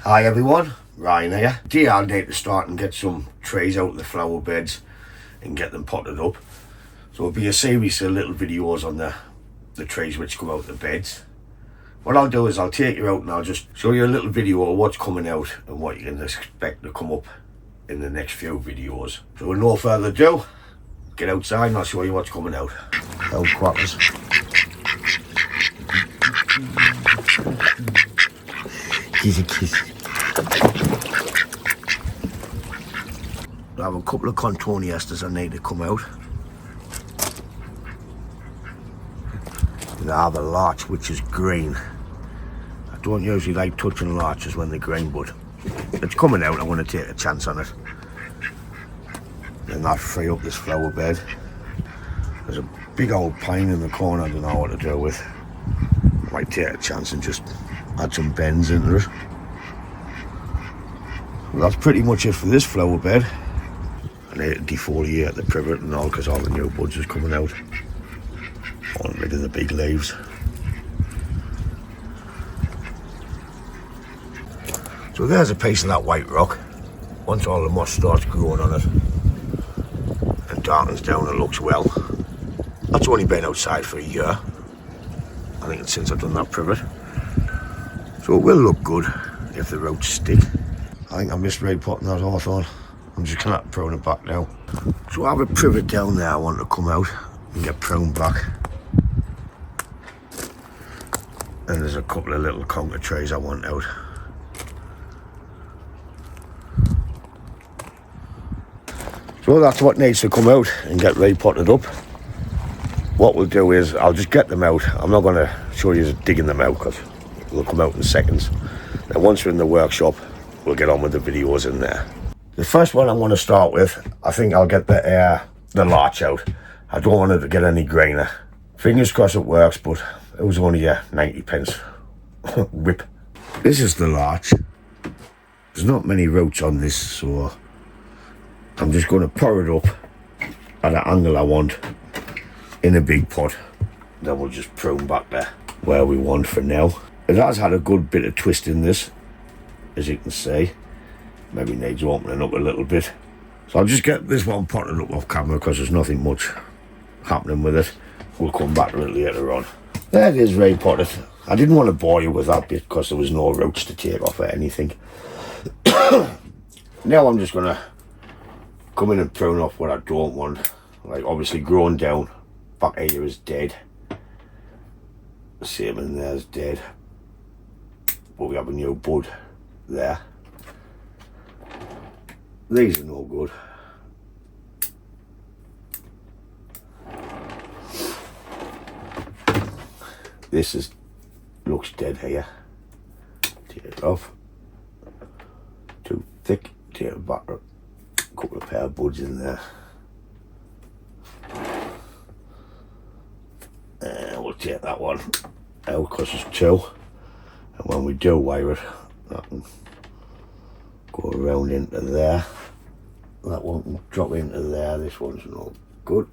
Hi everyone, Ryan here. Today I need to start and get some trays out of the flower beds and get them potted up. So it'll be a series of little videos on the trays which come out of the beds. What I'll do is I'll take you out and I'll just show you a little video of what's coming out and what you can expect to come up in the next few videos. So with no further ado, get outside and I'll show you what's coming out. Old quackers. Kissy kiss. I have a couple of contoniastas I need to come out. And I have a larch which is green. I don't usually like touching larches when they're green, but it's coming out. I want to take a chance on it. Then I'll free up this flower bed. There's a big old pine in the corner I don't know what to do with. I might take a chance and just add some bends into it. Well, that's pretty much it for this flower bed. I need to defoliate the privet and all because all the new buds is coming out. I want rid of the big leaves. So there's a piece of that white rock. Once all the moss starts growing on it and darkens down, it looks well. That's only been outside for a year. I think it's since I've done that privet. So it will look good if the roots stick. I think I missed repotting that hawthorn. I'm just going to prune it back now. So I have a privet down there I want to come out and get pruned back. And there's a couple of little conker trays I want out. So that's what needs to come out and get repotted up. What we'll do is I'll just get them out. I'm not going to show you digging them out because they'll come out in seconds. And once we're in the workshop, we'll get on with the videos in there. The first one I want to start with, I think I'll get the larch out. I don't want it to get any greener. Fingers crossed it works, but it was only a 90p whip. This is the larch. There's not many roots on this, so I'm just going to pour it up at the angle I want in a big pot. Then we'll just prune back there where we want for now. It has had a good bit of twist in this, as you can see. Maybe needs opening up a little bit. So I'll just get this one potted up off camera because there's nothing much happening with it. We'll come back to it later on. There it is, repotted. I didn't want to bore you with that bit because there was no roots to take off or anything. Now I'm just going to come in and prune off what I don't want. Like obviously growing down, back here is dead. The same in there's dead. But we have a new bud there. These are no good. This looks dead here. Take it off. Too thick. Take it back. A couple of pair of buds in there. And we'll take that one out because there's two. And when we do wire it, that can go around into there. That one can drop into there. This one's not good.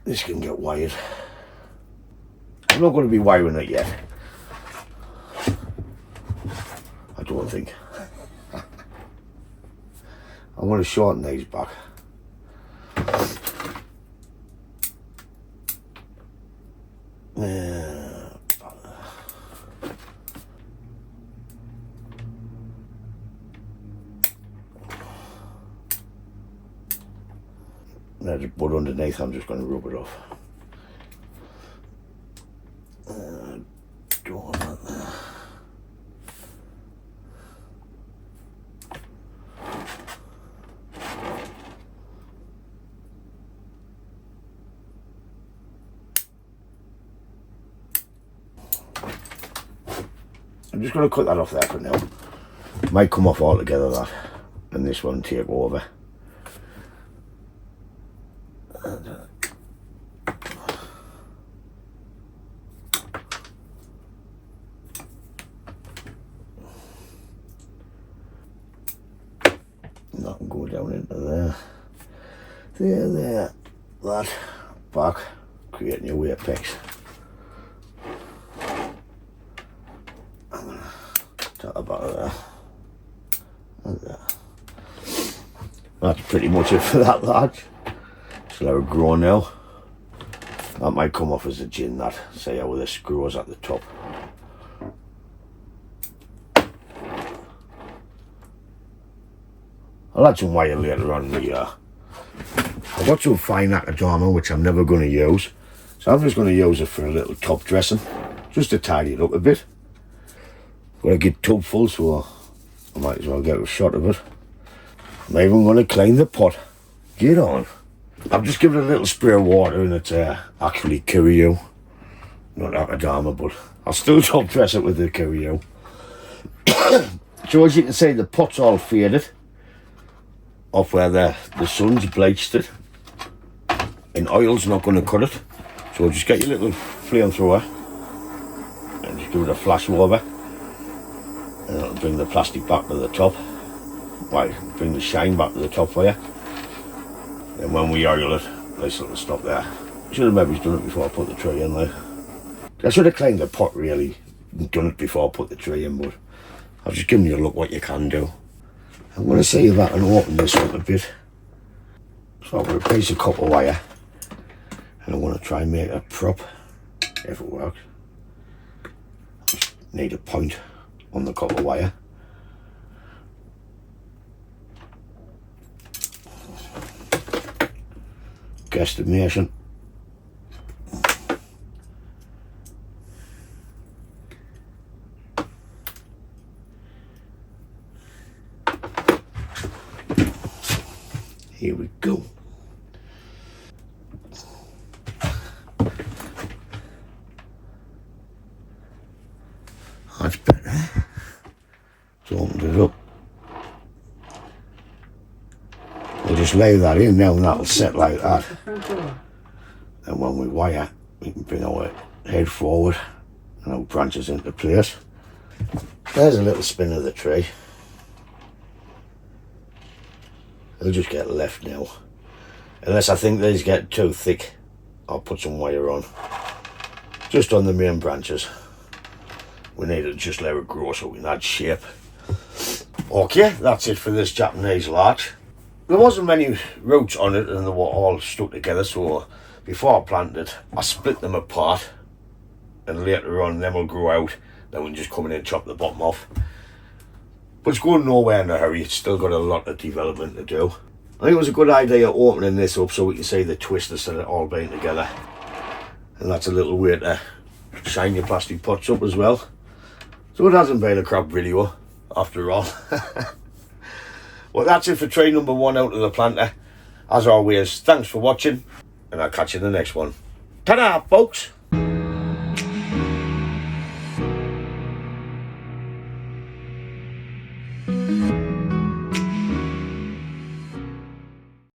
This can get wired. I'm not going to be wiring it yet. I don't think. I want to shorten these back. There's a bud underneath, I'm just going to rub it off. Don't want that there. I'm just going to cut that off there for now. Might come off altogether that, and this one take over. That can go down into there. There, that, back, create new apex. And to the bottom there. And there. That's pretty much it for that larch. Just let it grow now. That might come off as a gin, that. See how this grows at the top. I'll add some wire later on in the year. I've got some fine macadamia which I'm never going to use. So I'm just going to use it for a little top dressing. Just to tidy it up a bit. Got a good tub full, so I might as well get a shot of it. I'm even going to clean the pot. Get on. I've just given it a little spray of water and it's actually curry, not macadamia, but I'll still top dress it with the curry. So as you can see, the pot's all faded off where the sun's bleached it, and oil's not going to cut it. So just get your little flamethrower and just give it a flash over, and it'll bring the plastic back to the top. Right, bring the shine back to the top for you. And when we oil it, nice little stop there. Should have maybe done it before I put the tray in there. I should have cleaned the pot really, and done it before I put the tray in, but I've just given you a look what you can do. I'm going to see if I can open this up a bit. So I've got a piece of copper wire, and I'm going to try and make a prop, if it works. Just need a point on the copper wire. Guesstimation. Here we go. That's better. Just opened it up. We'll just lay that in now and that'll set like that. And when we wire, we can bring our head forward and our branches into place. There's a little spin of the tree. They'll just get left now. Unless I think these get too thick, I'll put some wire on. Just on the main branches. We need to just let it grow so we can add shape. Okay, that's it for this Japanese larch. There wasn't many roots on it and they were all stuck together, so before I planted it, I split them apart, and later on them will grow out. Then we can just come in and chop the bottom off. But it's going nowhere in a hurry. It's still got a lot of development to do. I think it was a good idea opening this up so we can see the twist instead of all being together. And that's a little way to shine your plastic pots up as well. So it hasn't been a crap video after all. Well, that's it for tray number 1 out of the planter. As always, thanks for watching, and I'll catch you in the next one. Ta-da, folks!